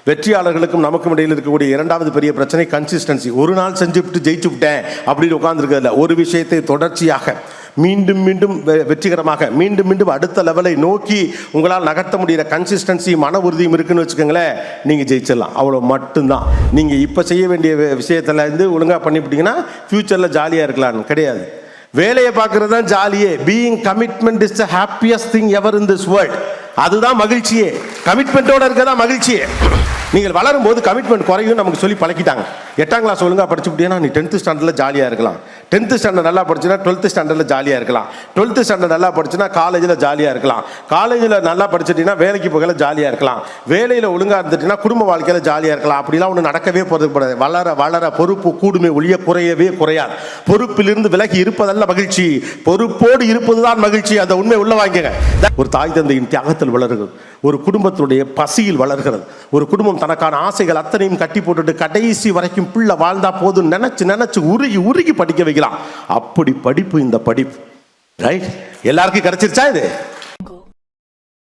வெற்றியாளர்களுக்கும் நமக்கும் இடையில் இருக்கக்கூடிய இரண்டாவது பெரிய பிரச்சனை கன்சிஸ்டன்சி. ஒரு நாள் செஞ்சுவிட்டு ஜெயிச்சு விட்டேன் அப்படின்னு உட்கார்ந்துருக்கிறதுல, ஒரு விஷயத்தை தொடர்ச்சியாக மீண்டும் மீண்டும் வெற்றிகரமாக மீண்டும் மீண்டும் அடுத்த லெவலை நோக்கி உங்களால் நகர்த்த முடிகிற கன்சிஸ்டன்சி, மன உறுதியும் இருக்குன்னு வச்சுக்கோங்களேன், நீங்கள் ஜெயிச்சிடலாம். அவ்வளோ மட்டும்தான். நீங்கள் இப்போ செய்ய வேண்டிய விஷயத்தில் இருந்து ஒழுங்காக பண்ணிவிட்டீங்கன்னா ஃப்யூச்சரில் ஜாலியாக இருக்கலாம்னு கிடையாது. வேலையை பார்க்கறது தான் ஜாலியே. Being commitment is the happiest thing ever in this world. அதுதான் மகிழ்ச்சியே. கமிட்மெண்ட்டோட இருக்கதான் மகிழ்ச்சியே. நீங்கள் வளரும் போது கமிட்மெண்ட் குறையும் நமக்கு சொல்லி பழக்கிட்டாங்க. 8ஆம் கிளாஸ் ஒழுங்காக படிச்சுக்கிட்டீங்கன்னா நீ 10th ஸ்டாண்டர்டில் ஜாலியாக இருக்கலாம். 10th ஸ்டாண்டர்ட் நல்லா படிச்சுன்னா 12th ஸ்டாண்டர்டில் ஜாலியாக இருக்கலாம். 12th ஸ்டாண்டர்ட் நல்லா படிச்சுன்னா காலேஜில் ஜாலியாக இருக்கலாம். காலேஜில் நல்லா படிச்சுட்டீங்கன்னா வேலைக்கு போகல ஜாலியாக இருக்கலாம். வேலையில் ஒழுங்காக இருந்துட்டீங்கன்னா குடும்ப வாழ்க்கையில் ஜாலியாக இருக்கலாம். அப்படிலாம் ஒன்று நடக்கவே போகிறது. வளர வளர பொறுப்பு கூடுமே ஒழிய குறையவே குறையாது. பொறுப்பிலிருந்து விலகி இருப்பதல்ல மகிழ்ச்சி, பொறுப்போடு இருப்பது தான் மகிழ்ச்சி. அந்த உண்மை உள்ள வாங்கிங்க. ஒரு தாய் தந்தையின் தியாகத்தில் வளர்கிறது, ஒரு குடும்பத்துடைய பசியில் வளர்கிறது. ஒரு குடும்பம் தனக்கான ஆசைகள் அத்தனையும் கட்டி போட்டுட்டு கடைசி வரைக்கும் பிள்ளை வாழ்ந்தா போதும் நினைச்சு உருகி உருகி படிக்க வைக்கலாம். அப்படி படிப்பு இந்த படிப்பு. ரைட்? எல்லாருக்கும் கிடைச்சிருச்சா இது?